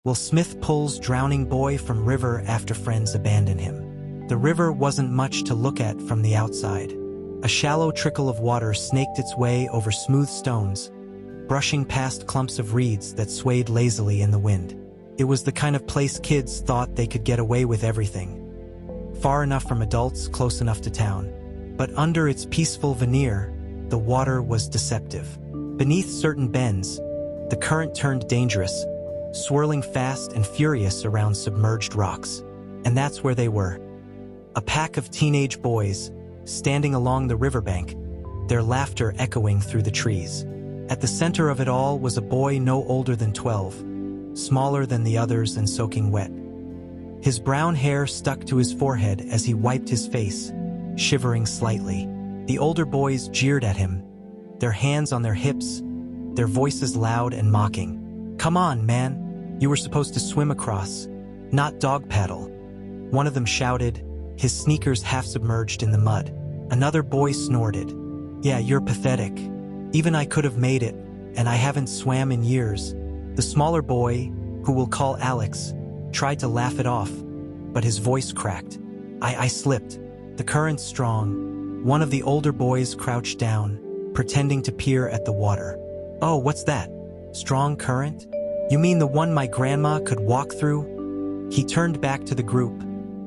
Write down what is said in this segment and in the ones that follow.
Will Smith pulls drowning boy from river after friends abandon him. The river wasn't much to look at from the outside. A shallow trickle of water snaked its way over smooth stones, brushing past clumps of reeds that swayed lazily in the wind. It was the kind of place kids thought they could get away with everything. Far enough from adults, close enough to town. But under its peaceful veneer, the water was deceptive. Beneath certain bends, the current turned dangerous, swirling fast and furious around submerged rocks. And that's where they were. A pack of teenage boys, standing along the riverbank, their laughter echoing through the trees. At the center of it all was a boy no older than 12, smaller than the others and soaking wet. His brown hair stuck to his forehead as he wiped his face, shivering slightly. The older boys jeered at him, their hands on their hips, their voices loud and mocking. "Come on, man. You were supposed to swim across, not dog paddle." One of them shouted, his sneakers half submerged in the mud. Another boy snorted, "Yeah, you're pathetic. Even I could have made it, and I haven't swam in years." The smaller boy, who we'll call Alex, tried to laugh it off, but his voice cracked. I slipped. The current's strong." One of the older boys crouched down, pretending to peer at the water. "Oh, what's that? Strong current? You mean the one my grandma could walk through?" He turned back to the group,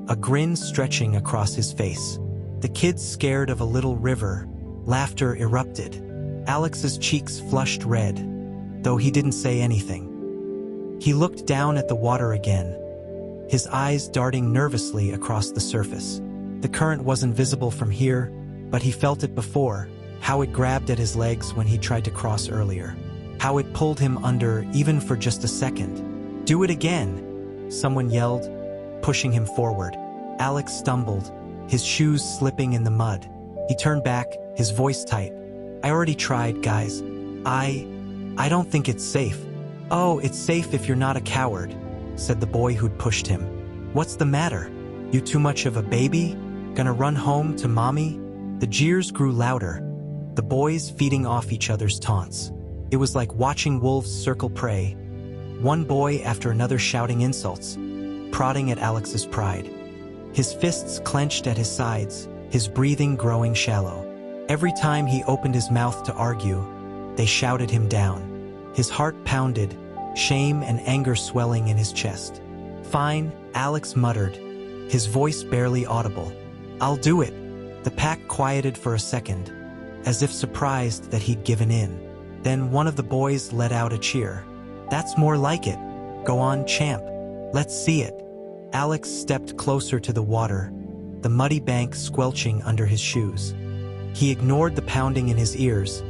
a grin stretching across his face. The kids, scared of a little river, laughter erupted. Alex's cheeks flushed red, though he didn't say anything. He looked down at the water again, his eyes darting nervously across the surface. The current wasn't visible from here, but he felt it before, how it grabbed at his legs when he tried to cross earlier. How it pulled him under even for just a second. "Do it again," someone yelled, pushing him forward. Alex stumbled, his shoes slipping in the mud. He turned back, his voice tight. "I already tried, guys. I don't think it's safe." "Oh, it's safe if you're not a coward," said the boy who'd pushed him. "What's the matter? You too much of a baby? Gonna run home to mommy?" The jeers grew louder, the boys feeding off each other's taunts. It was like watching wolves circle prey, one boy after another shouting insults, prodding at Alex's pride. His fists clenched at his sides, his breathing growing shallow. Every time he opened his mouth to argue, they shouted him down. His heart pounded, shame and anger swelling in his chest. "Fine," Alex muttered, his voice barely audible. "I'll do it." The pack quieted for a second, as if surprised that he'd given in. Then one of the boys let out a cheer. "That's more like it. Go on, champ. Let's see it." Alex stepped closer to the water, the muddy bank squelching under his shoes. He ignored the pounding in his ears,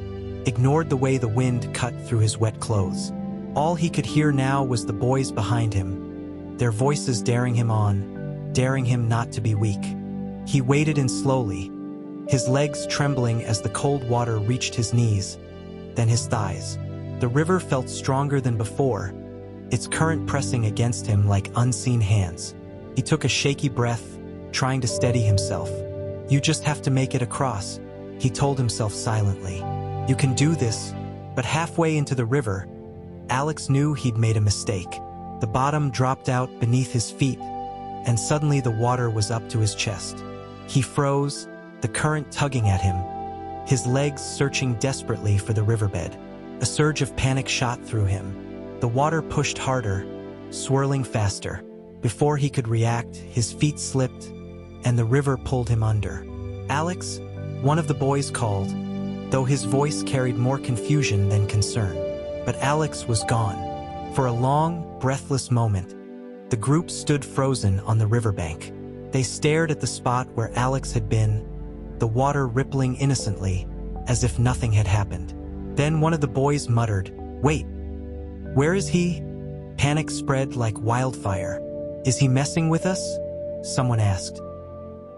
ignored the way the wind cut through his wet clothes. All he could hear now was the boys behind him, their voices daring him on, daring him not to be weak. He waded in slowly, his legs trembling as the cold water reached his knees, then his thighs. The river felt stronger than before, its current pressing against him like unseen hands. He took a shaky breath, trying to steady himself. "You just have to make it across," he told himself silently. "You can do this." But halfway into the river, Alex knew he'd made a mistake. The bottom dropped out beneath his feet, and suddenly the water was up to his chest. He froze, the current tugging at him, his legs searching desperately for the riverbed. A surge of panic shot through him. The water pushed harder, swirling faster. Before he could react, his feet slipped, and the river pulled him under. "Alex," one of the boys called, though his voice carried more confusion than concern. But Alex was gone. For a long, breathless moment, the group stood frozen on the riverbank. They stared at the spot where Alex had been, the water rippling innocently, as if nothing had happened. Then one of the boys muttered, "Wait, where is he?" Panic spread like wildfire. "Is he messing with us?" someone asked.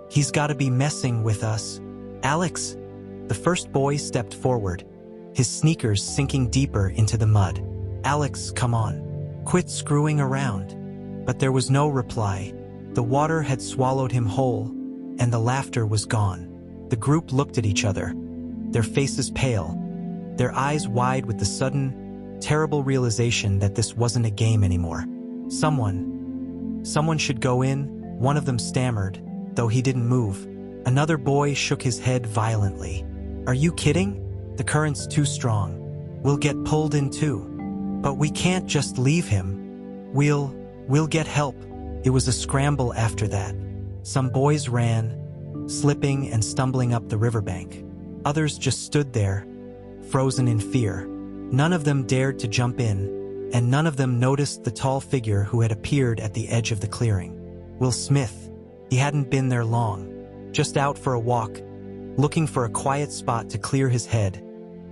"He's gotta be messing with us." "Alex!" The first boy stepped forward, his sneakers sinking deeper into the mud. "Alex, come on. Quit screwing around." But there was no reply. The water had swallowed him whole, and the laughter was gone. The group looked at each other, their faces pale, their eyes wide with the sudden, terrible realization that this wasn't a game anymore. Someone should go in, one of them stammered, though he didn't move. Another boy shook his head violently. Are you kidding? The current's too strong. We'll get pulled in too. But we can't just leave him. We'll get help. It was a scramble after that. Some boys ran, slipping and stumbling up the riverbank. Others just stood there, frozen in fear. None of them dared to jump in, and none of them noticed the tall figure who had appeared at the edge of the clearing. Will Smith. He hadn't been there long, just out for a walk, looking for a quiet spot to clear his head,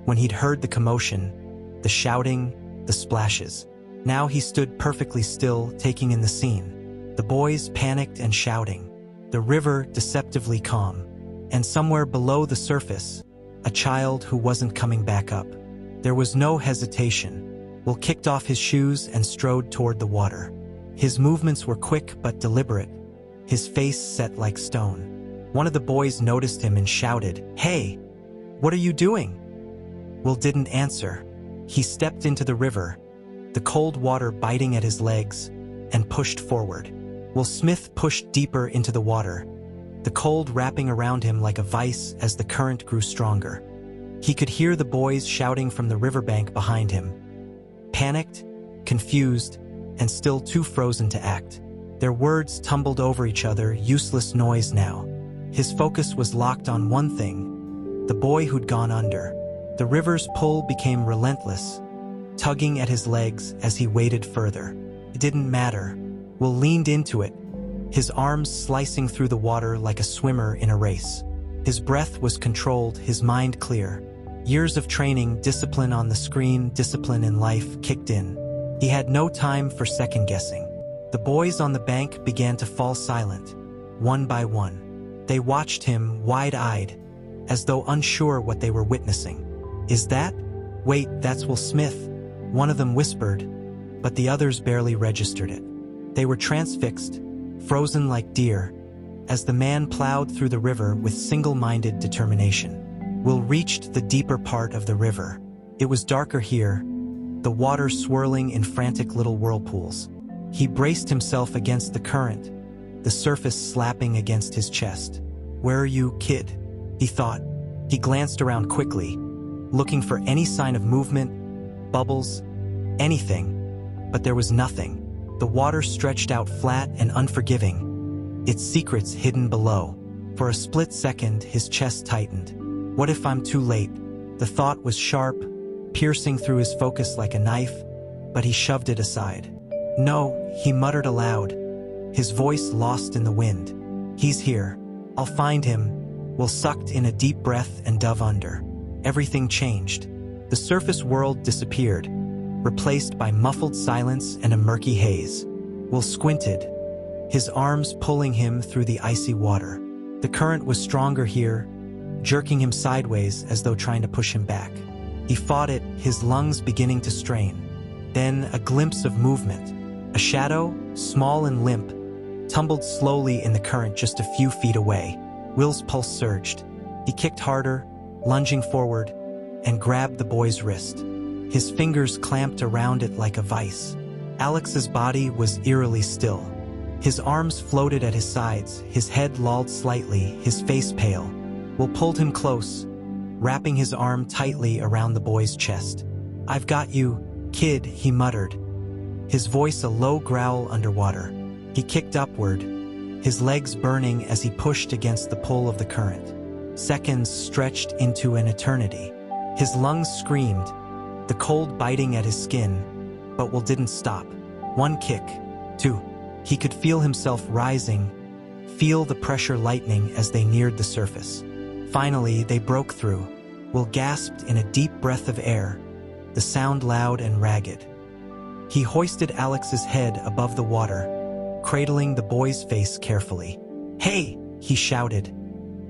when he'd heard the commotion, the shouting, the splashes. Now he stood perfectly still, taking in the scene. The boys panicked and shouting, the river deceptively calm, and somewhere below the surface, a child who wasn't coming back up. There was no hesitation. Will kicked off his shoes and strode toward the water. His movements were quick but deliberate, his face set like stone. One of the boys noticed him and shouted, "Hey, what are you doing?" Will didn't answer. He stepped into the river, the cold water biting at his legs, and pushed forward. Will Smith pushed deeper into the water, the cold wrapping around him like a vice as the current grew stronger. He could hear the boys shouting from the riverbank behind him. Panicked, confused, and still too frozen to act. Their words tumbled over each other, useless noise now. His focus was locked on one thing, the boy who'd gone under. The river's pull became relentless, tugging at his legs as he waded further. It didn't matter. Will leaned into it, his arms slicing through the water like a swimmer in a race. His breath was controlled, his mind clear. Years of training, discipline on the screen, discipline in life kicked in. He had no time for second-guessing. The boys on the bank began to fall silent, one by one. They watched him, wide-eyed, as though unsure what they were witnessing. Is that? Wait, that's Will Smith, one of them whispered, but the others barely registered it. They were transfixed, frozen like deer, as the man plowed through the river with single-minded determination. Will reached the deeper part of the river. It was darker here, the water swirling in frantic little whirlpools. He braced himself against the current, the surface slapping against his chest. Where are you, kid? He thought. He glanced around quickly, looking for any sign of movement, bubbles, anything, but there was nothing. The water stretched out flat and unforgiving, its secrets hidden below. For a split second, his chest tightened. What if I'm too late? The thought was sharp, piercing through his focus like a knife, but he shoved it aside. No, he muttered aloud, his voice lost in the wind. He's here. I'll find him. Will sucked in a deep breath and dove under. Everything changed. The surface world disappeared, replaced by muffled silence and a murky haze. Will squinted, his arms pulling him through the icy water. The current was stronger here, jerking him sideways as though trying to push him back. He fought it, his lungs beginning to strain. Then a glimpse of movement. A shadow, small and limp, tumbled slowly in the current just a few feet away. Will's pulse surged. He kicked harder, lunging forward, and grabbed the boy's wrist. His fingers clamped around it like a vice. Alex's body was eerily still. His arms floated at his sides, his head lolled slightly, his face pale. Will pulled him close, wrapping his arm tightly around the boy's chest. "I've got you, kid," he muttered, his voice a low growl underwater. He kicked upward, his legs burning as he pushed against the pull of the current. Seconds stretched into an eternity. His lungs screamed, the cold biting at his skin, but Will didn't stop. One kick, two. He could feel himself rising, feel the pressure lightening as they neared the surface. Finally, they broke through. Will gasped in a deep breath of air, the sound loud and ragged. He hoisted Alex's head above the water, cradling the boy's face carefully. "Hey!" he shouted,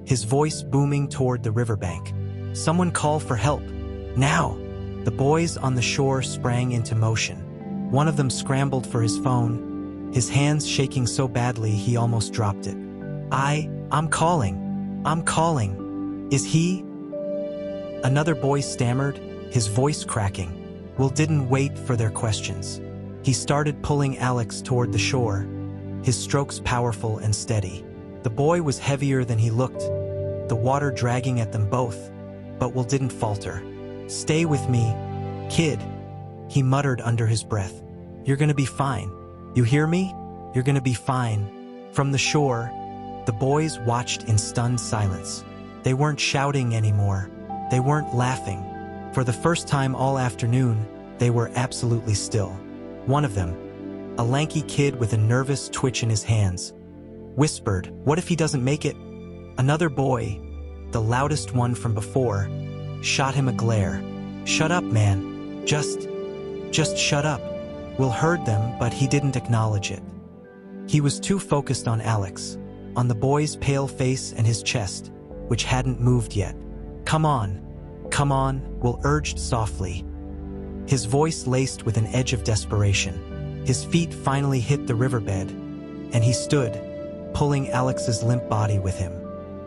his voice booming toward the riverbank. "Someone call for help. Now!" The boys on the shore sprang into motion. One of them scrambled for his phone, his hands shaking so badly he almost dropped it. I'm calling. I'm calling. Is he?" Another boy stammered, his voice cracking. Will didn't wait for their questions. He started pulling Alex toward the shore, his strokes powerful and steady. The boy was heavier than he looked, the water dragging at them both, but Will didn't falter. "Stay with me, kid," he muttered under his breath. "You're gonna be fine. You hear me? You're gonna be fine." From the shore, the boys watched in stunned silence. They weren't shouting anymore. They weren't laughing. For the first time all afternoon, they were absolutely still. One of them, a lanky kid with a nervous twitch in his hands, whispered, "What if he doesn't make it?" Another boy, the loudest one from before, shot him a glare. "Shut up, man. Just shut up." Will heard them, but he didn't acknowledge it. He was too focused on Alex, on the boy's pale face and his chest, which hadn't moved yet. Come on, Will urged softly, his voice laced with an edge of desperation. His feet finally hit the riverbed, and he stood, pulling Alex's limp body with him.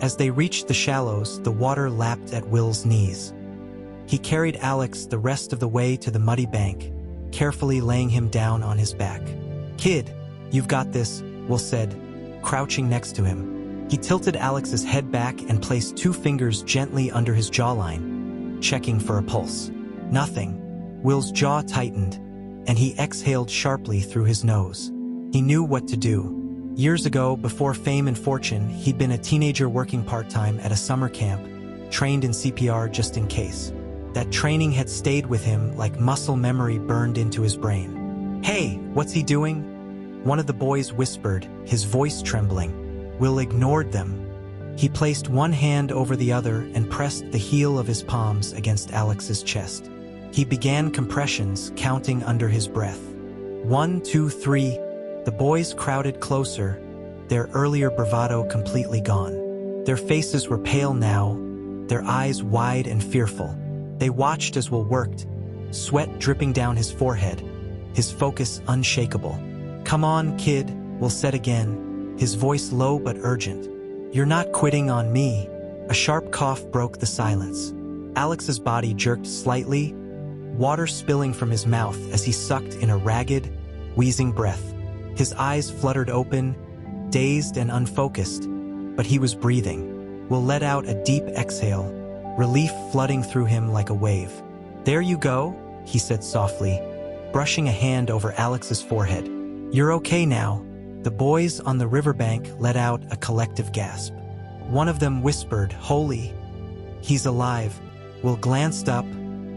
As they reached the shallows, the water lapped at Will's knees. He carried Alex the rest of the way to the muddy bank, carefully laying him down on his back. "Kid, you've got this," Will said, crouching next to him. He tilted Alex's head back and placed 2 fingers gently under his jawline, checking for a pulse. Nothing. Will's jaw tightened, and he exhaled sharply through his nose. He knew what to do. Years ago, before fame and fortune, he'd been a teenager working part-time at a summer camp, trained in CPR just in case. That training had stayed with him like muscle memory burned into his brain. "Hey, what's he doing?" one of the boys whispered, his voice trembling. Will ignored them. He placed one hand over the other and pressed the heel of his palms against Alex's chest. He began compressions, counting under his breath. 1, 2, 3. The boys crowded closer, their earlier bravado completely gone. Their faces were pale now, their eyes wide and fearful. They watched as Will worked, sweat dripping down his forehead, his focus unshakable. "Come on, kid," Will said again, his voice low but urgent. "You're not quitting on me." A sharp cough broke the silence. Alex's body jerked slightly, water spilling from his mouth as he sucked in a ragged, wheezing breath. His eyes fluttered open, dazed and unfocused, but he was breathing. Will let out a deep exhale, relief flooding through him like a wave. "There you go," he said softly, brushing a hand over Alex's forehead. "You're okay now." The boys on the riverbank let out a collective gasp. One of them whispered, "Holy, he's alive." Will glanced up,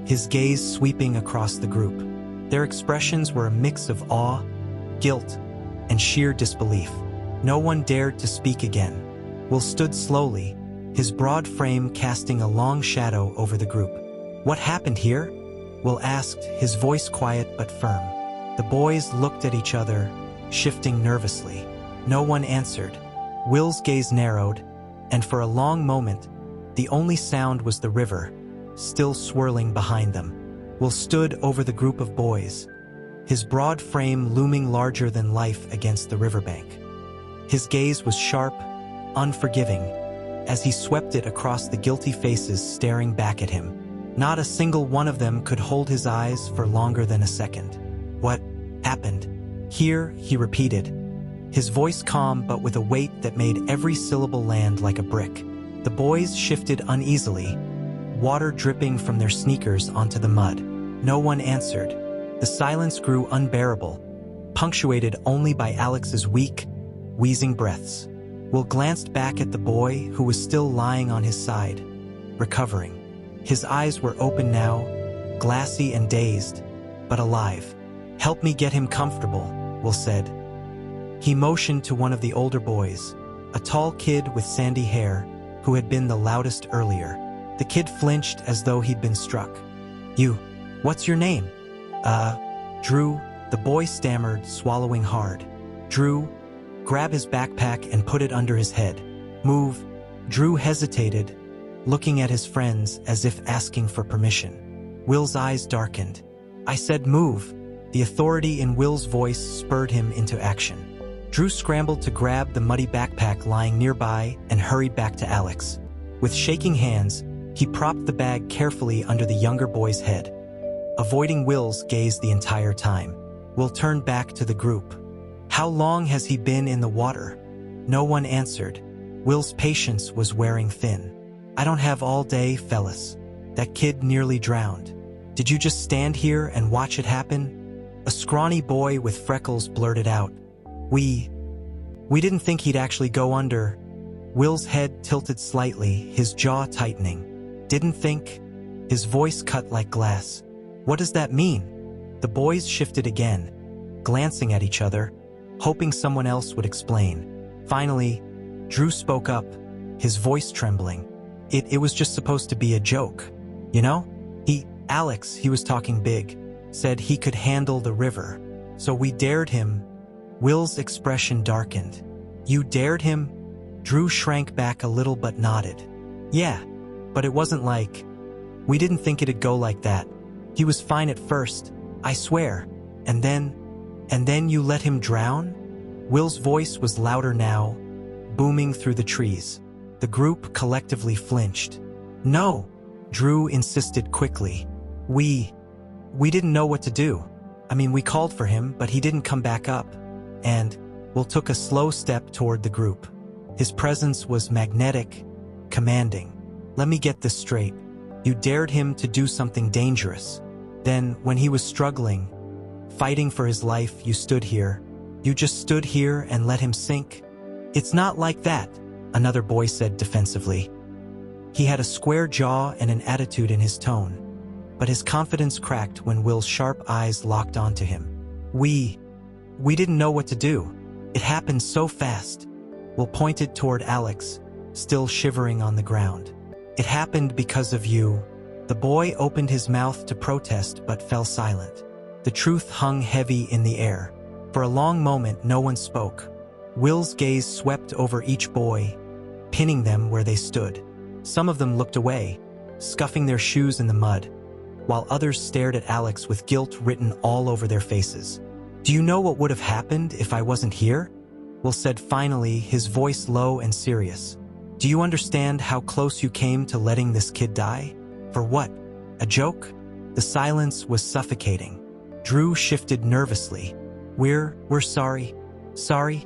his gaze sweeping across the group. Their expressions were a mix of awe, guilt, and sheer disbelief. No one dared to speak again. Will stood slowly, his broad frame casting a long shadow over the group. "What happened here?" Will asked, his voice quiet but firm. The boys looked at each other, shifting nervously. No one answered. Will's gaze narrowed, and for a long moment, the only sound was the river, still swirling behind them. Will stood over the group of boys, his broad frame looming larger than life against the riverbank. His gaze was sharp, unforgiving, as he swept it across the guilty faces staring back at him. Not a single one of them could hold his eyes for longer than a second. "What happened here?" he repeated, his voice calm but with a weight that made every syllable land like a brick. The boys shifted uneasily, water dripping from their sneakers onto the mud. No one answered. The silence grew unbearable, punctuated only by Alex's weak, wheezing breaths. Will glanced back at the boy who was still lying on his side, recovering. His eyes were open now, glassy and dazed, but alive. "Help me get him comfortable," Will said. He motioned to one of the older boys, a tall kid with sandy hair, who had been the loudest earlier. The kid flinched as though he'd been struck. What's your name?" Drew," the boy stammered, swallowing hard. "Drew, grab his backpack and put it under his head. Move." Drew hesitated, looking at his friends as if asking for permission. Will's eyes darkened. "I said move." The authority in Will's voice spurred him into action. Drew scrambled to grab the muddy backpack lying nearby and hurried back to Alex. With shaking hands, he propped the bag carefully under the younger boy's head, avoiding Will's gaze the entire time. Will turned back to the group. How long has he been in the water? No one answered. Will's patience was wearing thin. I don't have all day, fellas. That kid nearly drowned. Did you just stand here and watch it happen? A scrawny boy with freckles blurted out. We didn't think he'd actually go under. Will's head tilted slightly, his jaw tightening. Didn't think? His voice cut like glass. What does that mean? The boys shifted again, glancing at each other, hoping someone else would explain. Finally, Drew spoke up, his voice trembling. It was just supposed to be a joke. You know? Alex, he was talking big, said he could handle the river. So we dared him. Will's expression darkened. You dared him? Drew shrank back a little but nodded. Yeah, but it wasn't like... We didn't think it'd go like that. He was fine at first, I swear. And then you let him drown? Will's voice was louder now, booming through the trees. The group collectively flinched. No, Drew insisted quickly. We didn't know what to do. I mean, we called for him, but he didn't come back up. And Will took a slow step toward the group. His presence was magnetic, commanding. Let me get this straight. You dared him to do something dangerous. Then, when he was struggling, fighting for his life, you stood here. You just stood here and let him sink? It's not like that, another boy said defensively. He had a square jaw and an attitude in his tone, but his confidence cracked when Will's sharp eyes locked onto him. We didn't know what to do. It happened so fast. Will pointed toward Alex, still shivering on the ground. It happened because of you. The boy opened his mouth to protest but fell silent. The truth hung heavy in the air. For a long moment, no one spoke. Will's gaze swept over each boy, pinning them where they stood. Some of them looked away, scuffing their shoes in the mud, while others stared at Alex with guilt written all over their faces. Do you know what would have happened if I wasn't here? Will said finally, his voice low and serious. Do you understand how close you came to letting this kid die? For what? A joke? The silence was suffocating. Drew shifted nervously. We're sorry. Sorry?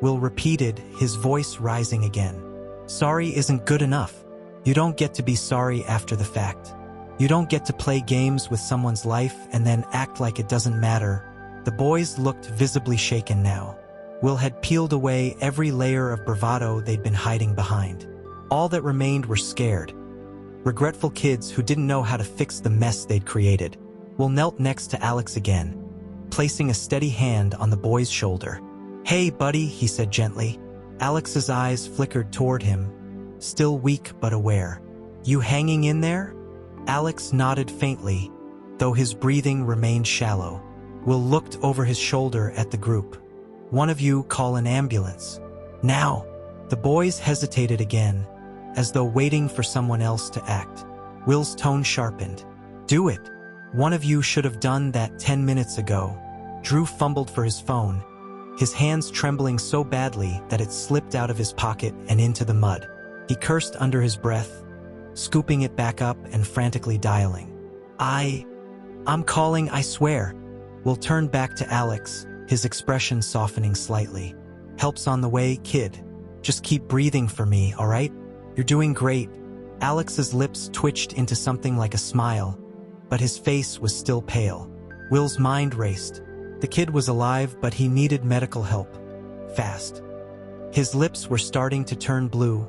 Will repeated, his voice rising again. Sorry isn't good enough. You don't get to be sorry after the fact. You don't get to play games with someone's life and then act like it doesn't matter. The boys looked visibly shaken now. Will had peeled away every layer of bravado they'd been hiding behind. All that remained were scared, regretful kids who didn't know how to fix the mess they'd created. Will knelt next to Alex again, placing a steady hand on the boy's shoulder. Hey, buddy, he said gently. Alex's eyes flickered toward him, still weak but aware. You hanging in there? Alex nodded faintly, though his breathing remained shallow. Will looked over his shoulder at the group. One of you call an ambulance. Now. The boys hesitated again, as though waiting for someone else to act. Will's tone sharpened. Do it. One of you should have done that 10 minutes ago. Drew fumbled for his phone, his hands trembling so badly that it slipped out of his pocket and into the mud. He cursed under his breath, scooping it back up and frantically dialing. I'm calling, I swear. Will turned back to Alex, his expression softening slightly. Help's on the way, kid. Just keep breathing for me, all right? You're doing great. Alex's lips twitched into something like a smile, but his face was still pale. Will's mind raced. The kid was alive, but he needed medical help. Fast. His lips were starting to turn blue,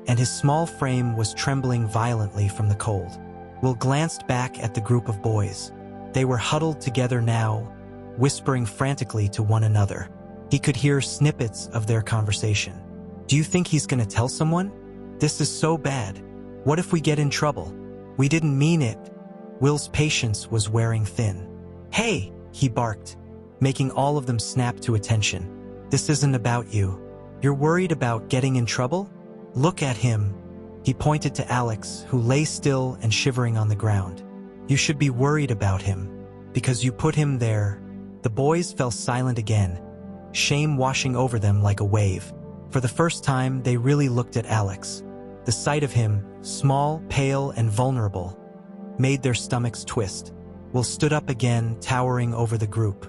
and his small frame was trembling violently from the cold. Will glanced back at the group of boys. They were huddled together now, whispering frantically to one another. He could hear snippets of their conversation. Do you think he's gonna tell someone? This is so bad. What if we get in trouble? We didn't mean it. Will's patience was wearing thin. Hey, he barked, making all of them snap to attention. This isn't about you. You're worried about getting in trouble? Look at him. He pointed to Alex, who lay still and shivering on the ground. You should be worried about him, because you put him there. The boys fell silent again, shame washing over them like a wave. For the first time, they really looked at Alex. The sight of him, small, pale, and vulnerable, made their stomachs twist. Will stood up again, towering over the group.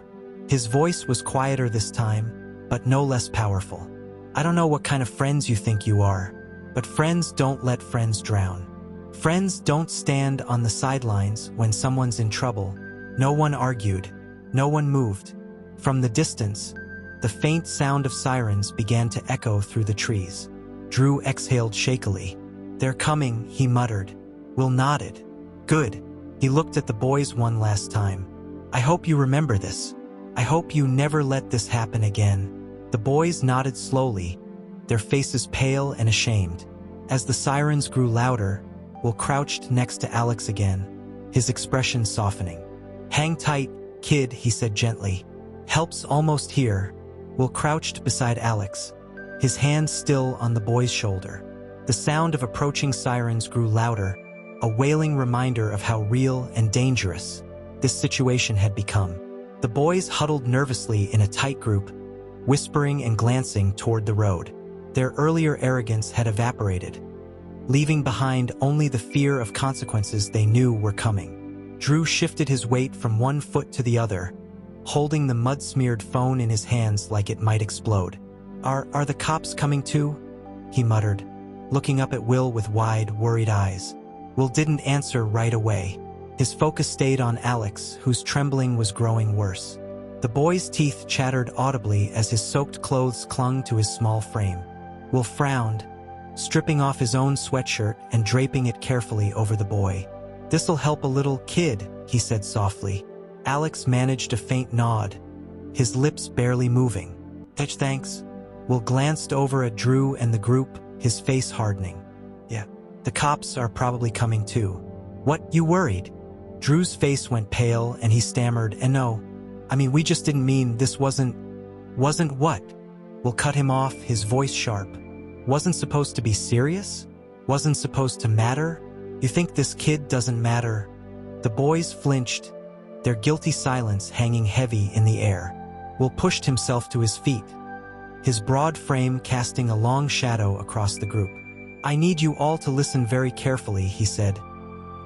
His voice was quieter this time, but no less powerful. I don't know what kind of friends you think you are, but friends don't let friends drown. Friends don't stand on the sidelines when someone's in trouble. No one argued. No one moved. From the distance, the faint sound of sirens began to echo through the trees. Drew exhaled shakily. "They're coming," he muttered. Will nodded. "Good." He looked at the boys one last time. "I hope you remember this. I hope you never let this happen again." The boys nodded slowly, their faces pale and ashamed. As the sirens grew louder, Will crouched next to Alex again, his expression softening. "Hang tight, kid," he said gently. "Help's almost here." Will crouched beside Alex, his hand still on the boy's shoulder. The sound of approaching sirens grew louder, a wailing reminder of how real and dangerous this situation had become. The boys huddled nervously in a tight group, whispering and glancing toward the road. Their earlier arrogance had evaporated, leaving behind only the fear of consequences they knew were coming. Drew shifted his weight from one foot to the other, holding the mud-smeared phone in his hands like it might explode. Are the cops coming too?" he muttered, looking up at Will with wide, worried eyes. Will didn't answer right away. His focus stayed on Alex, whose trembling was growing worse. The boy's teeth chattered audibly as his soaked clothes clung to his small frame. Will frowned, stripping off his own sweatshirt and draping it carefully over the boy. "This'll help a little, kid," he said softly. Alex managed a faint nod, his lips barely moving. Thanks." Will glanced over at Drew and the group, his face hardening. "Yeah, the cops are probably coming too." "What, you worried?" Drew's face went pale and he stammered, "No, I mean, we just didn't mean this wasn't what?" Will cut him off, his voice sharp. "Wasn't supposed to be serious? Wasn't supposed to matter? You think this kid doesn't matter?" The boys flinched, their guilty silence hanging heavy in the air. Will pushed himself to his feet, his broad frame casting a long shadow across the group. "I need you all to listen very carefully," he said,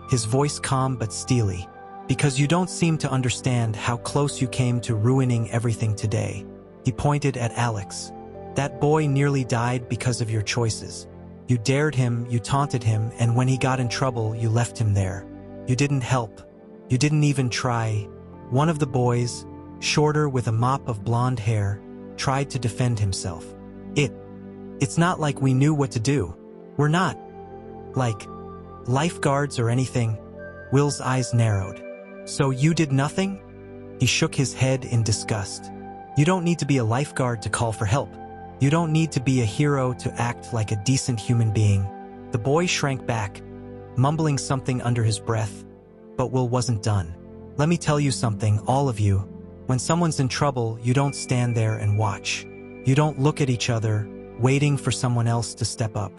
his voice calm but steely, "because you don't seem to understand how close you came to ruining everything today." He pointed at Alex. "That boy nearly died because of your choices. You dared him, you taunted him, and when he got in trouble, you left him there. You didn't help. You didn't even try." One of the boys, shorter with a mop of blonde hair, tried to defend himself. It's not like we knew what to do. We're not, like, lifeguards or anything." Will's eyes narrowed. "So you did nothing?" He shook his head in disgust. "You don't need to be a lifeguard to call for help. You don't need to be a hero to act like a decent human being." The boy shrank back, mumbling something under his breath, but Will wasn't done. "Let me tell you something, all of you. When someone's in trouble, you don't stand there and watch. You don't look at each other, waiting for someone else to step up.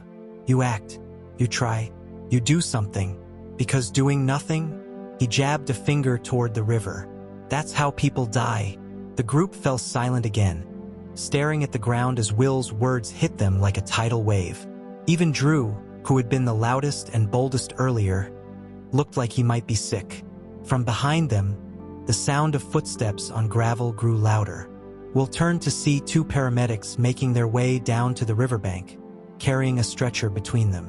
You act. You try. You do something. Because doing nothing?" He jabbed a finger toward the river. "That's how people die." The group fell silent again, staring at the ground as Will's words hit them like a tidal wave. Even Drew, who had been the loudest and boldest earlier, looked like he might be sick. From behind them, the sound of footsteps on gravel grew louder. Will turned to see two paramedics making their way down to the riverbank, carrying a stretcher between them.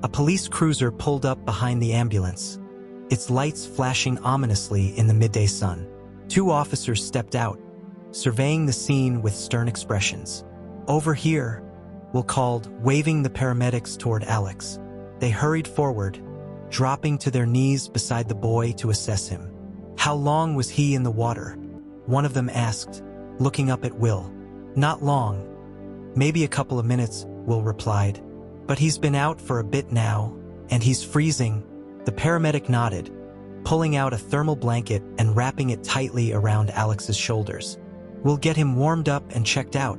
A police cruiser pulled up behind the ambulance, its lights flashing ominously in the midday sun. Two officers stepped out, surveying the scene with stern expressions. "Over here," Will called, waving the paramedics toward Alex. They hurried forward, dropping to their knees beside the boy to assess him. "How long was he in the water?" one of them asked, looking up at Will. "Not long. Maybe a couple of minutes," Will replied. "But he's been out for a bit now, and he's freezing." The paramedic nodded, pulling out a thermal blanket and wrapping it tightly around Alex's shoulders. "We'll get him warmed up and checked out,"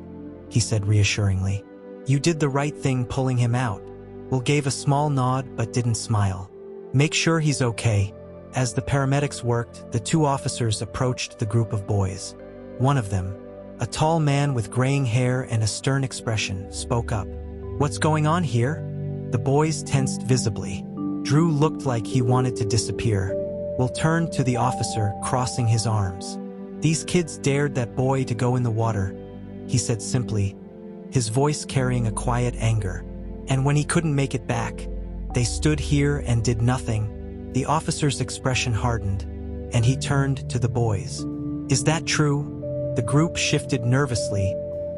he said reassuringly. "You did the right thing pulling him out." Will gave a small nod but didn't smile. "Make sure he's okay." As the paramedics worked, the two officers approached the group of boys. One of them, a tall man with graying hair and a stern expression, spoke up. "What's going on here?" The boys tensed visibly. Drew looked like he wanted to disappear. Will turned to the officer, crossing his arms. "These kids dared that boy to go in the water," he said simply, his voice carrying a quiet anger. "And when he couldn't make it back, they stood here and did nothing." The officer's expression hardened, and he turned to the boys. "Is that true?" The group shifted nervously,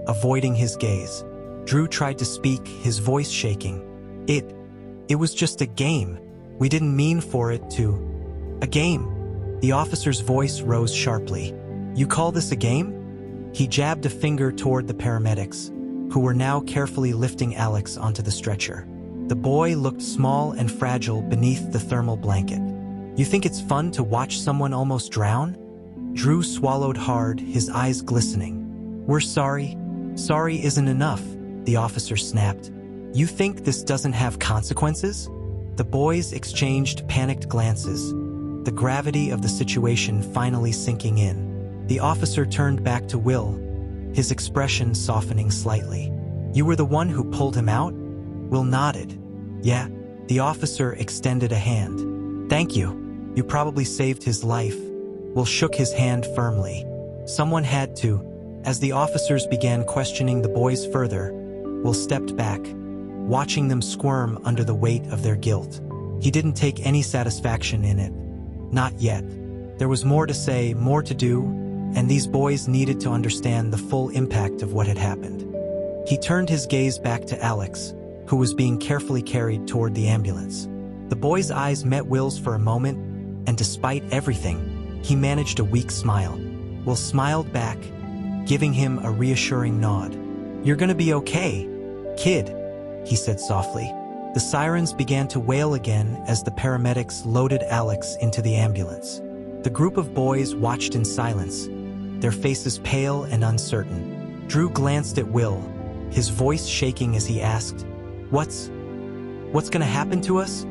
avoiding his gaze. Drew tried to speak, his voice shaking. It was just a game. We didn't mean for it to." "A game?" The officer's voice rose sharply. "You call this a game?" He jabbed a finger toward the paramedics, who were now carefully lifting Alex onto the stretcher. The boy looked small and fragile beneath the thermal blanket. "You think it's fun to watch someone almost drown?" Drew swallowed hard, his eyes glistening. "We're sorry." "Sorry isn't enough," the officer snapped. "You think this doesn't have consequences?" The boys exchanged panicked glances, the gravity of the situation finally sinking in. The officer turned back to Will, his expression softening slightly. "You were the one who pulled him out?" Will nodded. "Yeah." The officer extended a hand. "Thank you. You probably saved his life." Will shook his hand firmly. "Someone had to." As the officers began questioning the boys further, Will stepped back, watching them squirm under the weight of their guilt. He didn't take any satisfaction in it. Not yet. There was more to say, more to do, and these boys needed to understand the full impact of what had happened. He turned his gaze back to Alex, who was being carefully carried toward the ambulance. The boy's eyes met Will's for a moment, and despite everything, he managed a weak smile. Will smiled back, giving him a reassuring nod. "You're gonna be okay, kid," he said softly. The sirens began to wail again as the paramedics loaded Alex into the ambulance. The group of boys watched in silence, their faces pale and uncertain. Drew glanced at Will, his voice shaking as he asked, What's gonna happen to us?"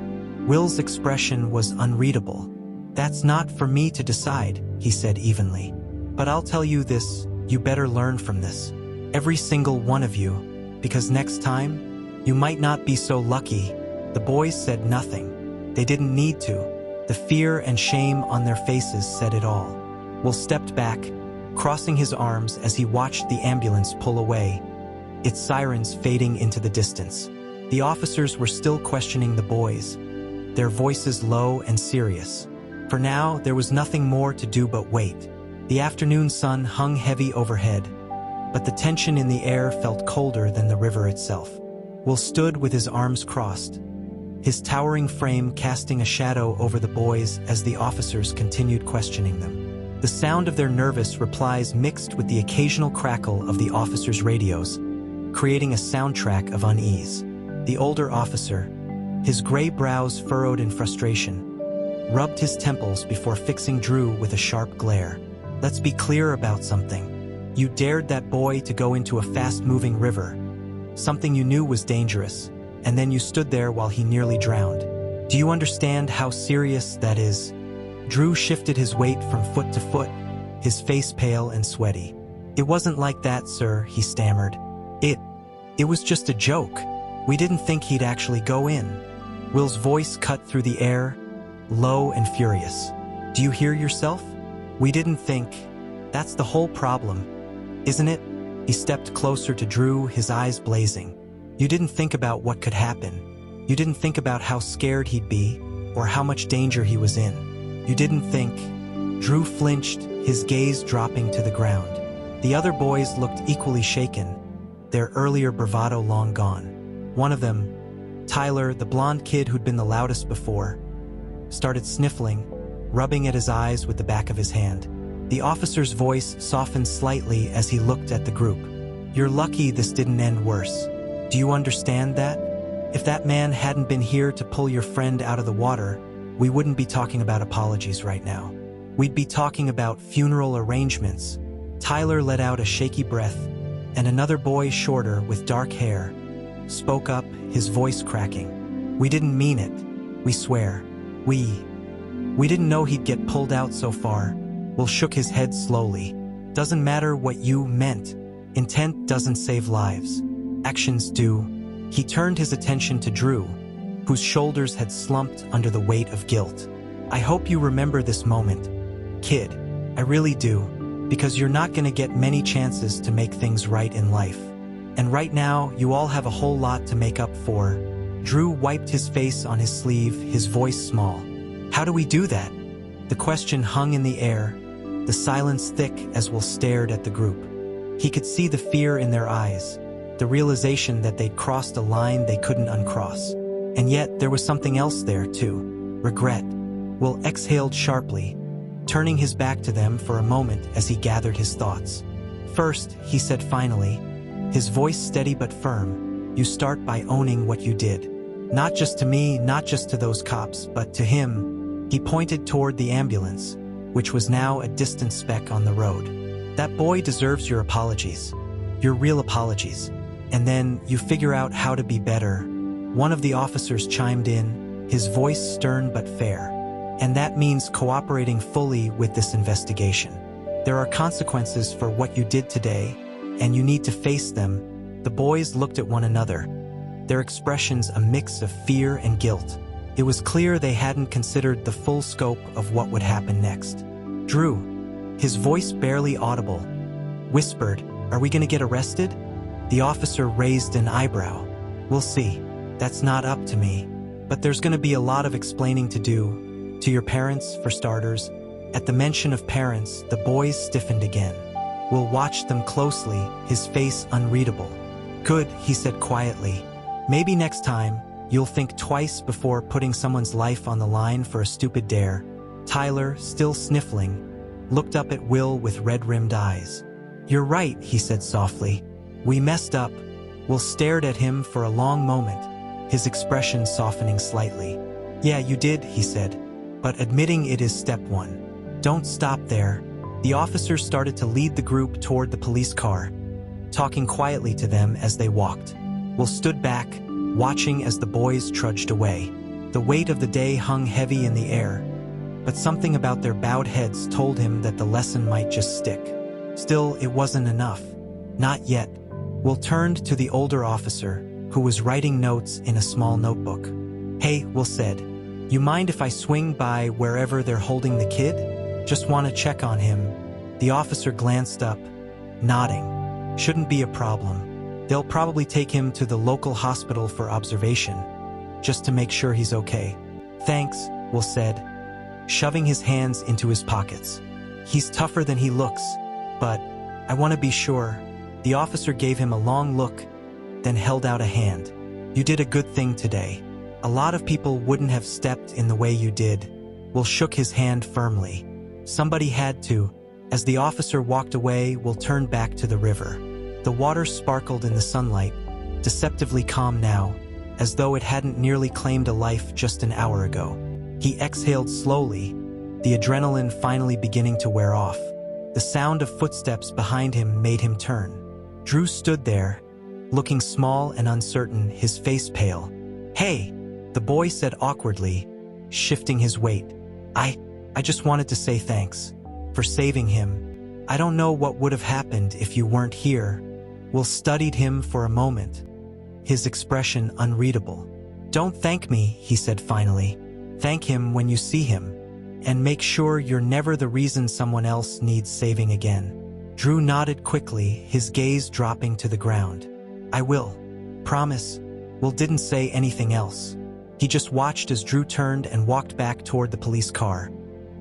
Will's expression was unreadable. "That's not for me to decide," he said evenly. "But I'll tell you this, you better learn from this. Every single one of you, because next time, you might not be so lucky." The boys said nothing. They didn't need to. The fear and shame on their faces said it all. Will stepped back, crossing his arms as he watched the ambulance pull away, its sirens fading into the distance. The officers were still questioning the boys, their voices low and serious. For now, there was nothing more to do but wait. The afternoon sun hung heavy overhead, but the tension in the air felt colder than the river itself. Will stood with his arms crossed, his towering frame casting a shadow over the boys as the officers continued questioning them. The sound of their nervous replies mixed with the occasional crackle of the officers' radios, creating a soundtrack of unease. The older officer, his gray brows furrowed in frustration, rubbed his temples before fixing Drew with a sharp glare. "Let's be clear about something. You dared that boy to go into a fast-moving river, something you knew was dangerous, and then you stood there while he nearly drowned. Do you understand how serious that is?" Drew shifted his weight from foot to foot, his face pale and sweaty. "It wasn't like that, sir," he stammered. It was just a joke. We didn't think he'd actually go in." Will's voice cut through the air, low and furious. "Do you hear yourself? We didn't think. That's the whole problem, isn't it?" He stepped closer to Drew, his eyes blazing. "You didn't think about what could happen. You didn't think about how scared he'd be, or how much danger he was in. You didn't think." Drew flinched, his gaze dropping to the ground. The other boys looked equally shaken, their earlier bravado long gone. One of them, Tyler, the blonde kid who'd been the loudest before, started sniffling, rubbing at his eyes with the back of his hand. The officer's voice softened slightly as he looked at the group. "You're lucky this didn't end worse. Do you understand that? If that man hadn't been here to pull your friend out of the water, we wouldn't be talking about apologies right now. We'd be talking about funeral arrangements." Tyler let out a shaky breath, and another boy shorter with dark hair spoke up, his voice cracking. "We didn't mean it. We swear. We didn't know he'd get pulled out so far." Will shook his head slowly. "Doesn't matter what you meant. Intent doesn't save lives. Actions do." He turned his attention to Drew, whose shoulders had slumped under the weight of guilt. "I hope you remember this moment, kid. I really do." because you're not gonna get many chances to make things right in life. And right now, you all have a whole lot to make up for. Drew wiped his face on his sleeve, his voice small. How do we do that? The question hung in the air, the silence thick as Will stared at the group. He could see the fear in their eyes, the realization that they'd crossed a line they couldn't uncross. And yet, there was something else there, too. Regret. Will exhaled sharply, turning his back to them for a moment as he gathered his thoughts. First, he said finally, his voice steady but firm, you start by owning what you did. Not just to me, not just to those cops, but to him. He pointed toward the ambulance, which was now a distant speck on the road. That boy deserves your apologies. Your real apologies. And then you figure out how to be better. One of the officers chimed in, his voice stern but fair. And that means cooperating fully with this investigation. There are consequences for what you did today, and you need to face them. The boys looked at one another, their expressions a mix of fear and guilt. It was clear they hadn't considered the full scope of what would happen next. Drew, his voice barely audible, whispered, "Are we gonna get arrested?" The officer raised an eyebrow. "We'll see. That's not up to me. But there's gonna be a lot of explaining to do. To your parents, for starters." At the mention of parents, the boys stiffened again. Will watched them closely, his face unreadable. "Good," he said quietly. "Maybe next time, you'll think twice before putting someone's life on the line for a stupid dare." Tyler, still sniffling, looked up at Will with red-rimmed eyes. "You're right," he said softly. "We messed up." Will stared at him for a long moment, his expression softening slightly. "Yeah, you did," he said. "But admitting it is step one. Don't stop there." The officers started to lead the group toward the police car, talking quietly to them as they walked. Will stood back, watching as the boys trudged away. The weight of the day hung heavy in the air, but something about their bowed heads told him that the lesson might just stick. Still, it wasn't enough. Not yet. Will turned to the older officer, who was writing notes in a small notebook. "Hey," Will said, "you mind if I swing by wherever they're holding the kid? Just want to check on him." The officer glanced up, nodding. "Shouldn't be a problem. They'll probably take him to the local hospital for observation, just to make sure he's okay." "Thanks," Will said, shoving his hands into his pockets. "He's tougher than he looks, but I want to be sure." The officer gave him a long look, then held out a hand. "You did a good thing today. A lot of people wouldn't have stepped in the way you did." Will shook his hand firmly. Somebody had to. As the officer walked away, Will turned back to the river. The water sparkled in the sunlight, deceptively calm now, as though it hadn't nearly claimed a life just an hour ago. He exhaled slowly, the adrenaline finally beginning to wear off. The sound of footsteps behind him made him turn. Drew stood there, looking small and uncertain, his face pale. "Hey," the boy said awkwardly, shifting his weight. I just wanted to say thanks for saving him. I don't know what would have happened if you weren't here." Will studied him for a moment, his expression unreadable. "Don't thank me," he said finally. "Thank him when you see him. And make sure you're never the reason someone else needs saving again." Drew nodded quickly, his gaze dropping to the ground. "I will. Promise." Will didn't say anything else. He just watched as Drew turned and walked back toward the police car,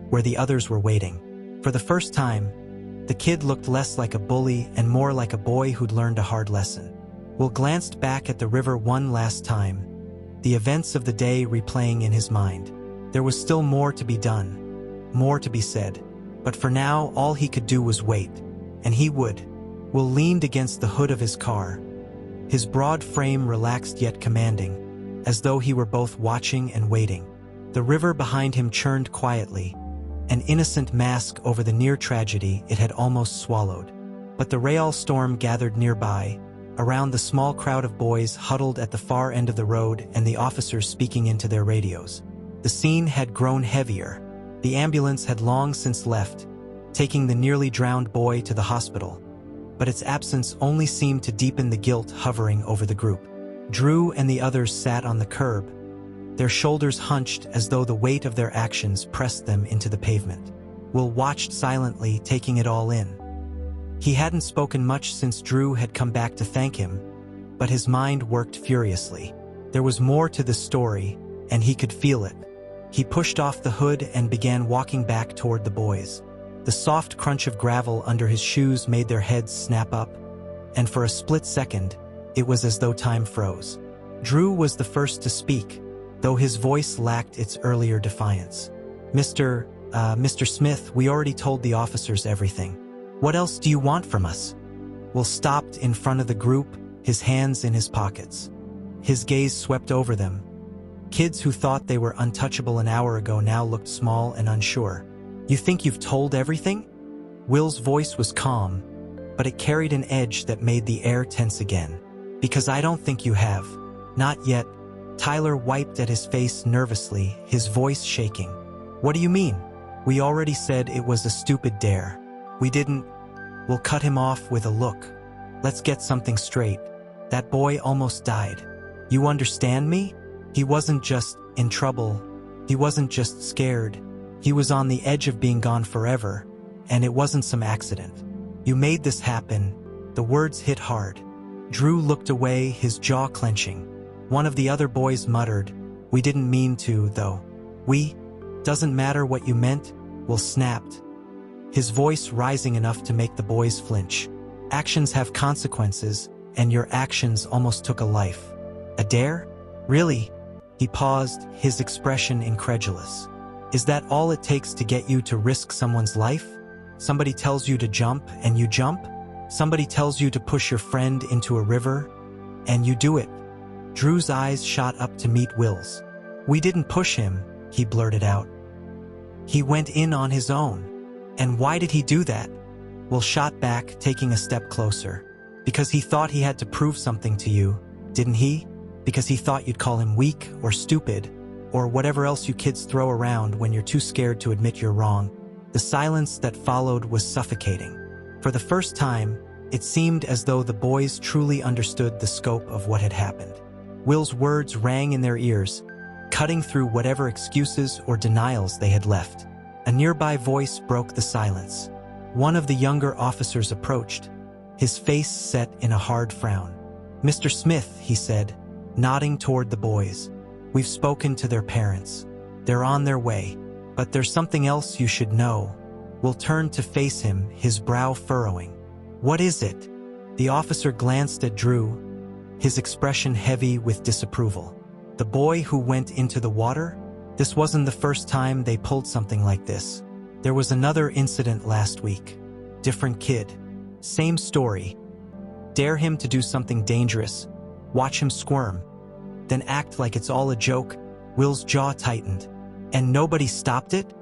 where the others were waiting. For the first time, the kid looked less like a bully and more like a boy who'd learned a hard lesson. Will glanced back at the river one last time, the events of the day replaying in his mind. There was still more to be done, more to be said, but for now all he could do was wait, and he would. Will leaned against the hood of his car, his broad frame relaxed yet commanding, as though he were both watching and waiting. The river behind him churned quietly, an innocent mask over the near tragedy it had almost swallowed. But the Real storm gathered nearby, around the small crowd of boys huddled at the far end of the road and the officers speaking into their radios. The scene had grown heavier. The ambulance had long since left, taking the nearly drowned boy to the hospital. But its absence only seemed to deepen the guilt hovering over the group. Drew and the others sat on the curb, their shoulders hunched as though the weight of their actions pressed them into the pavement. Will watched silently, taking it all in. He hadn't spoken much since Drew had come back to thank him, but his mind worked furiously. There was more to this story, and he could feel it. He pushed off the hood and began walking back toward the boys. The soft crunch of gravel under his shoes made their heads snap up, and for a split second, it was as though time froze. Drew was the first to speak, though his voice lacked its earlier defiance. Mr. Smith, we already told the officers everything. What else do you want from us? Will stopped in front of the group, his hands in his pockets. His gaze swept over them. Kids who thought they were untouchable an hour ago now looked small and unsure. You think you've told everything? Will's voice was calm, but it carried an edge that made the air tense again. Because I don't think you have. Not yet. Tyler wiped at his face nervously, his voice shaking. What do you mean? We already said it was a stupid dare. We didn't. We'll cut him off with a look. Let's get something straight. That boy almost died. You understand me? He wasn't just in trouble. He wasn't just scared. He was on the edge of being gone forever, and it wasn't some accident. You made this happen. The words hit hard. Drew looked away, his jaw clenching. One of the other boys muttered, "We didn't mean to, though." "We? Doesn't matter what you meant," Will snapped, his voice rising enough to make the boys flinch. Actions have consequences, and your actions almost took a life. A dare? Really? He paused, his expression incredulous. Is that all it takes to get you to risk someone's life? Somebody tells you to jump, and you jump? Somebody tells you to push your friend into a river, and you do it? Drew's eyes shot up to meet Will's. We didn't push him, he blurted out. He went in on his own. And why did he do that? Will shot back, taking a step closer. Because he thought he had to prove something to you, didn't he? Because he thought you'd call him weak or stupid, or whatever else you kids throw around when you're too scared to admit you're wrong. The silence that followed was suffocating. For the first time, it seemed as though the boys truly understood the scope of what had happened. Will's words rang in their ears, cutting through whatever excuses or denials they had left. A nearby voice broke the silence. One of the younger officers approached, his face set in a hard frown. Mr. Smith, he said, nodding toward the boys. We've spoken to their parents. They're on their way. But there's something else you should know. Will turned to face him, his brow furrowing. What is it? The officer glanced at Drew, his expression heavy with disapproval. The boy who went into the water? This wasn't the first time they pulled something like this. There was another incident last week. Different kid. Same story. Dare him to do something dangerous. Watch him squirm. Then act like it's all a joke. Will's jaw tightened. And nobody stopped it?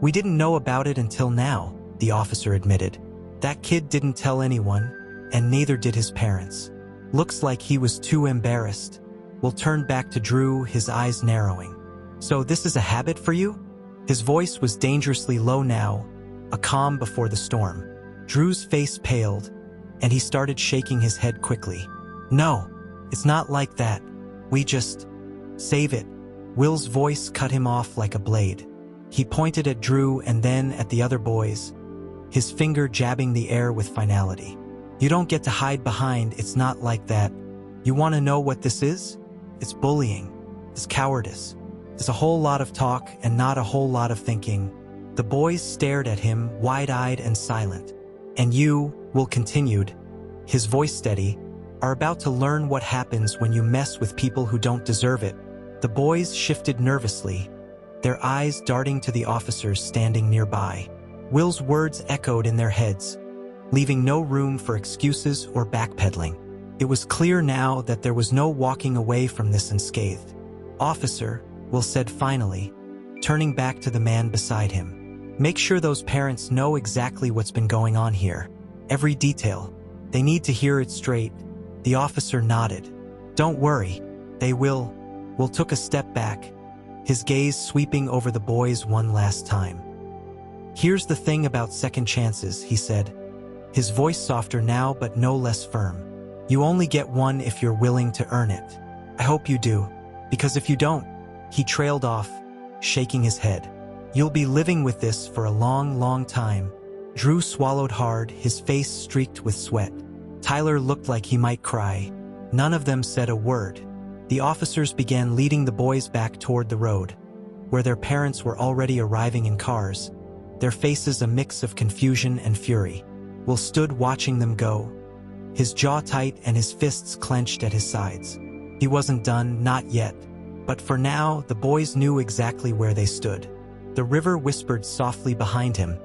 We didn't know about it until now, the officer admitted. That kid didn't tell anyone, and neither did his parents. Looks like he was too embarrassed. Will turned back to Drew, his eyes narrowing. So this is a habit for you? His voice was dangerously low now, a calm before the storm. Drew's face paled, and he started shaking his head quickly. No, it's not like that. We just... Save it. Will's voice cut him off like a blade. He pointed at Drew and then at the other boys, his finger jabbing the air with finality. You don't get to hide behind, it's not like that. You want to know what this is? It's bullying. It's cowardice. There's a whole lot of talk and not a whole lot of thinking. The boys stared at him, wide-eyed and silent. And you, Will continued, his voice steady, are about to learn what happens when you mess with people who don't deserve it. The boys shifted nervously, their eyes darting to the officers standing nearby. Will's words echoed in their heads, leaving no room for excuses or backpedaling. It was clear now that there was no walking away from this unscathed. Officer, Will said finally, turning back to the man beside him. Make sure those parents know exactly what's been going on here. Every detail. They need to hear it straight. The officer nodded. Don't worry. They will. Will took a step back, his gaze sweeping over the boys one last time. Here's the thing about second chances, he said, his voice softer now but no less firm. You only get one if you're willing to earn it. I hope you do, because if you don't, he trailed off, shaking his head. You'll be living with this for a long, long time. Drew swallowed hard, his face streaked with sweat. Tyler looked like he might cry. None of them said a word. The officers began leading the boys back toward the road, where their parents were already arriving in cars, their faces a mix of confusion and fury. Will stood watching them go, his jaw tight and his fists clenched at his sides. He wasn't done, not yet. But for now, the boys knew exactly where they stood. The river whispered softly behind him,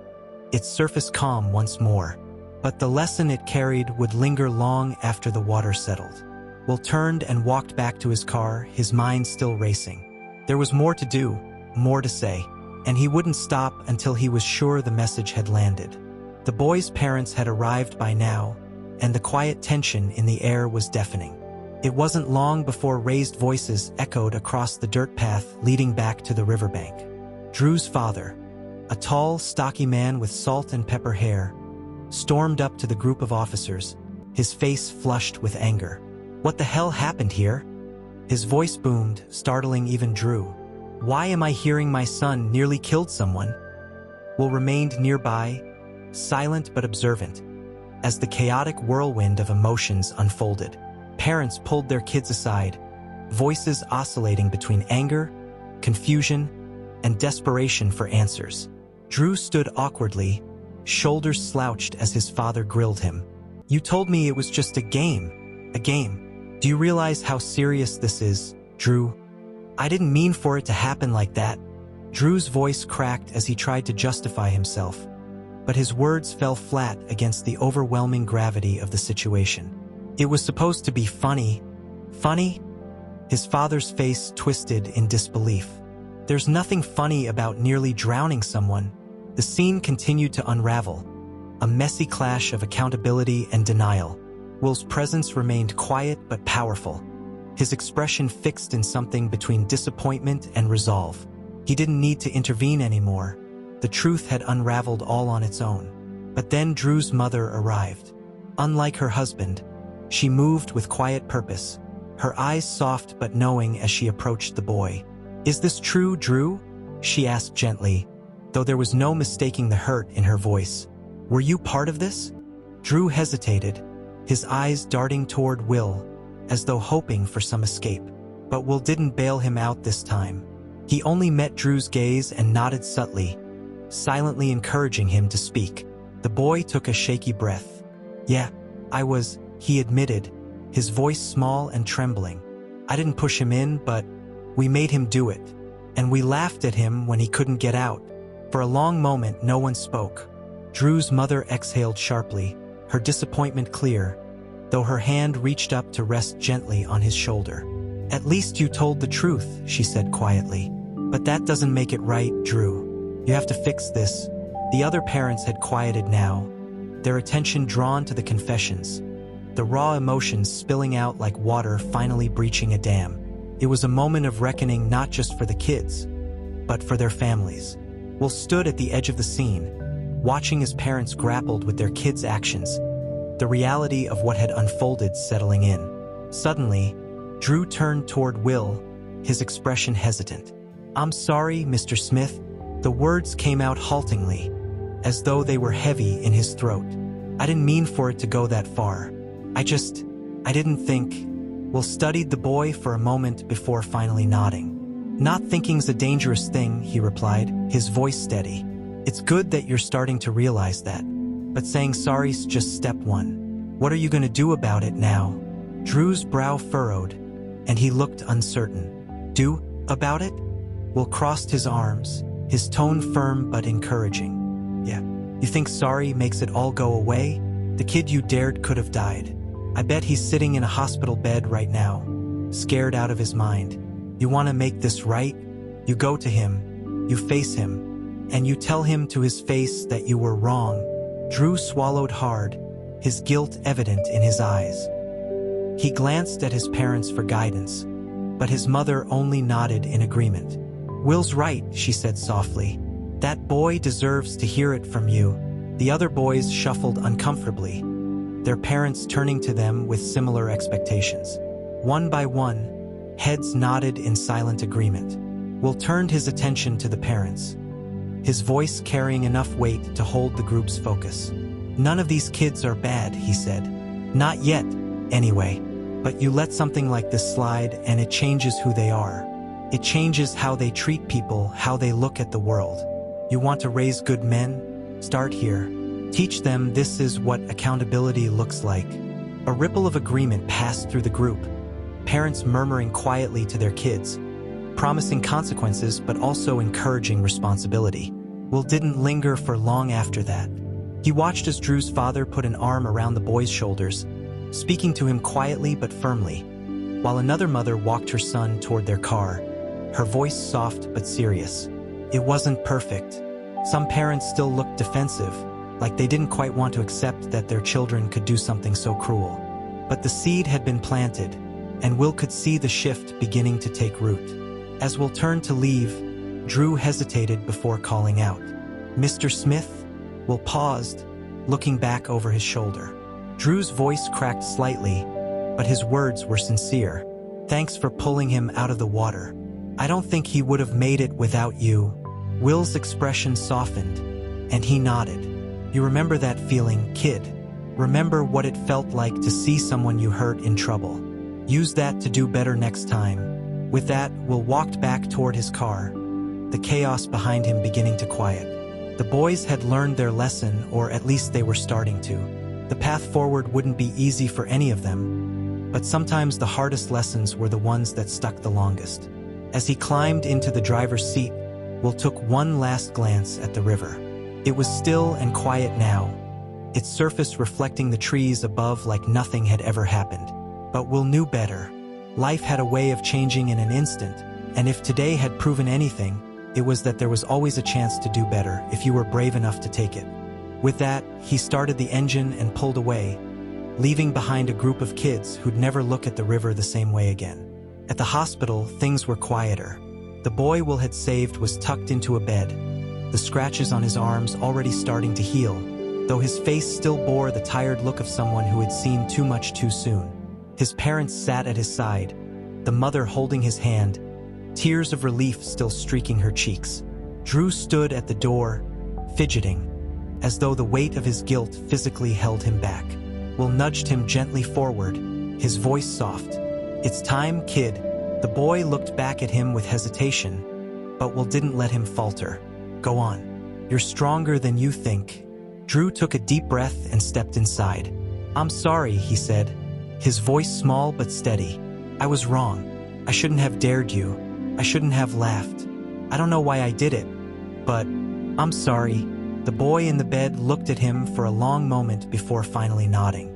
its surface calm once more. But the lesson it carried would linger long after the water settled. Will turned and walked back to his car, his mind still racing. There was more to do, more to say, and he wouldn't stop until he was sure the message had landed. The boys' parents had arrived by now, and the quiet tension in the air was deafening. It wasn't long before raised voices echoed across the dirt path leading back to the riverbank. Drew's father, a tall, stocky man with salt and pepper hair, stormed up to the group of officers, his face flushed with anger. "What the hell happened here?" His voice boomed, startling even Drew. "Why am I hearing my son nearly killed someone?" Will remained nearby, silent but observant, as the chaotic whirlwind of emotions unfolded. Parents pulled their kids aside, voices oscillating between anger, confusion, and desperation for answers. Drew stood awkwardly, shoulders slouched as his father grilled him. "You told me it was just a game. A game. Do you realize how serious this is, Drew? I didn't mean for it to happen like that." Drew's voice cracked as he tried to justify himself, but his words fell flat against the overwhelming gravity of the situation. "It was supposed to be funny." "Funny?" His father's face twisted in disbelief. "There's nothing funny about nearly drowning someone." The scene continued to unravel, a messy clash of accountability and denial. Will's presence remained quiet but powerful, his expression fixed in something between disappointment and resolve. He didn't need to intervene anymore. The truth had unraveled all on its own. But then Drew's mother arrived. Unlike her husband, she moved with quiet purpose, her eyes soft but knowing as she approached the boy. "Is this true, Drew?" she asked gently, though there was no mistaking the hurt in her voice. "Were you part of this?" Drew hesitated, his eyes darting toward Will, as though hoping for some escape. But Will didn't bail him out this time. He only met Drew's gaze and nodded subtly, silently encouraging him to speak. The boy took a shaky breath. "Yeah, I was," he admitted, his voice small and trembling. "I didn't push him in, but we made him do it. And we laughed at him when he couldn't get out." For a long moment, no one spoke. Drew's mother exhaled sharply, her disappointment clear, though her hand reached up to rest gently on his shoulder. "At least you told the truth," she said quietly. "But that doesn't make it right, Drew. You have to fix this." The other parents had quieted now, their attention drawn to the confessions, the raw emotions spilling out like water finally breaching a dam. It was a moment of reckoning not just for the kids, but for their families. Will stood at the edge of the scene, watching as parents grappled with their kids' actions, the reality of what had unfolded settling in. Suddenly, Drew turned toward Will, his expression hesitant. "I'm sorry, Mr. Smith." The words came out haltingly, as though they were heavy in his throat. "I didn't mean for it to go that far. I didn't think." Will studied the boy for a moment before finally nodding. "Not thinking's a dangerous thing," he replied, his voice steady. "It's good that you're starting to realize that. But saying sorry's just step one. What are you going to do about it now?" Drew's brow furrowed, and he looked uncertain. "Do about it?" Will crossed his arms, his tone firm but encouraging. "Yeah. You think sorry makes it all go away? The kid you dared could have died. I bet he's sitting in a hospital bed right now, scared out of his mind. You want to make this right? You go to him, you face him, and you tell him to his face that you were wrong." Drew swallowed hard, his guilt evident in his eyes. He glanced at his parents for guidance, but his mother only nodded in agreement. "Will's right," she said softly. "That boy deserves to hear it from you." The other boys shuffled uncomfortably, their parents turning to them with similar expectations. One by one, heads nodded in silent agreement. Will turned his attention to the parents. his voice carrying enough weight to hold the group's focus. "None of these kids are bad," he said. "Not yet, anyway. But you let something like this slide and it changes who they are. It changes how they treat people, how they look at the world. You want to raise good men? Start here. Teach them this is what accountability looks like." A ripple of agreement passed through the group, parents murmuring quietly to their kids, promising consequences but also encouraging responsibility. Will didn't linger for long after that. He watched as Drew's father put an arm around the boy's shoulders, speaking to him quietly but firmly, while another mother walked her son toward their car, her voice soft but serious. It wasn't perfect. Some parents still looked defensive, like they didn't quite want to accept that their children could do something so cruel. But the seed had been planted, and Will could see the shift beginning to take root. As Will turned to leave, Drew hesitated before calling out, "Mr. Smith?" Will paused, looking back over his shoulder. Drew's voice cracked slightly, but his words were sincere. "Thanks for pulling him out of the water. I don't think he would have made it without you." Will's expression softened, and he nodded. "You remember that feeling, kid? Remember what it felt like to see someone you hurt in trouble. Use that to do better next time." With that, Will walked back toward his car, the chaos behind him beginning to quiet. The boys had learned their lesson, or at least they were starting to. The path forward wouldn't be easy for any of them, but sometimes the hardest lessons were the ones that stuck the longest. As he climbed into the driver's seat, Will took one last glance at the river. It was still and quiet now, its surface reflecting the trees above like nothing had ever happened. But Will knew better. Life had a way of changing in an instant, and if today had proven anything, it was that there was always a chance to do better if you were brave enough to take it. With that, he started the engine and pulled away, leaving behind a group of kids who'd never look at the river the same way again. At the hospital, things were quieter. The boy Will had saved was tucked into a bed, the scratches on his arms already starting to heal, though his face still bore the tired look of someone who had seen too much too soon. His parents sat at his side, the mother holding his hand, tears of relief still streaking her cheeks. Drew stood at the door, fidgeting, as though the weight of his guilt physically held him back. Will nudged him gently forward, his voice soft. "It's time, kid." The boy looked back at him with hesitation, but Will didn't let him falter. "Go on. You're stronger than you think." Drew took a deep breath and stepped inside. "I'm sorry," he said, his voice small but steady. "I was wrong. I shouldn't have dared you. I shouldn't have laughed. I don't know why I did it, but I'm sorry." The boy in the bed looked at him for a long moment before finally nodding.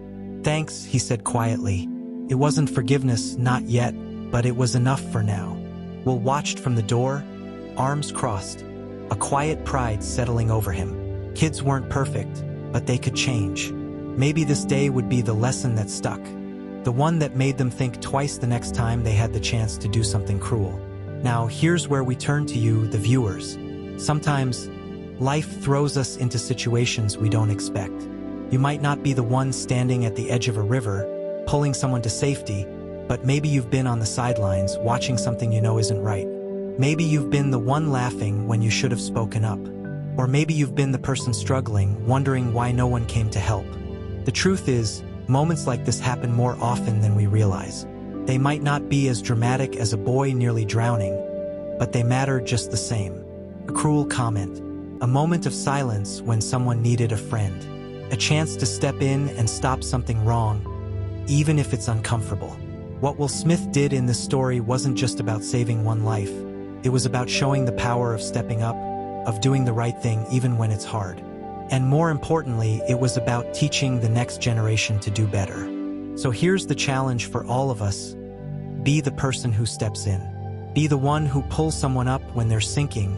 "Thanks," he said quietly. It wasn't forgiveness, not yet, but it was enough for now. Will watched from the door, arms crossed, a quiet pride settling over him. Kids weren't perfect, but they could change. Maybe this day would be the lesson that stuck, the one that made them think twice the next time they had the chance to do something cruel. Now, here's where we turn to you, the viewers. Sometimes, life throws us into situations we don't expect. You might not be the one standing at the edge of a river, pulling someone to safety, but maybe you've been on the sidelines watching something you know isn't right. Maybe you've been the one laughing when you should have spoken up. Or maybe you've been the person struggling, wondering why no one came to help. The truth is, moments like this happen more often than we realize. They might not be as dramatic as a boy nearly drowning, but they matter just the same. A cruel comment, a moment of silence when someone needed a friend, a chance to step in and stop something wrong, even if it's uncomfortable. What Will Smith did in this story wasn't just about saving one life. It was about showing the power of stepping up, of doing the right thing even when it's hard. And more importantly, it was about teaching the next generation to do better. So here's the challenge for all of us. Be the person who steps in. Be the one who pulls someone up when they're sinking,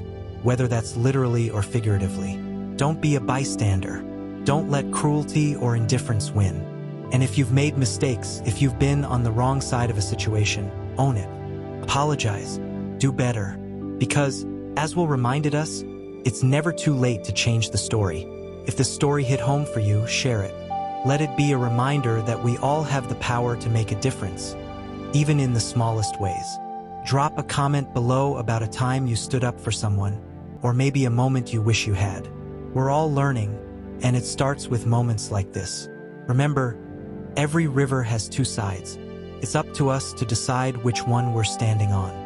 whether that's literally or figuratively. Don't be a bystander. Don't let cruelty or indifference win. And if you've made mistakes, if you've been on the wrong side of a situation, own it. Apologize. Do better. Because, as Will reminded us, it's never too late to change the story. If the story hit home for you, share it. Let it be a reminder that we all have the power to make a difference, even in the smallest ways. Drop a comment below about a time you stood up for someone, Or maybe a moment you wish you had. We're all learning, and it starts with moments like this. Remember, every river has two sides. It's up to us to decide which one we're standing on.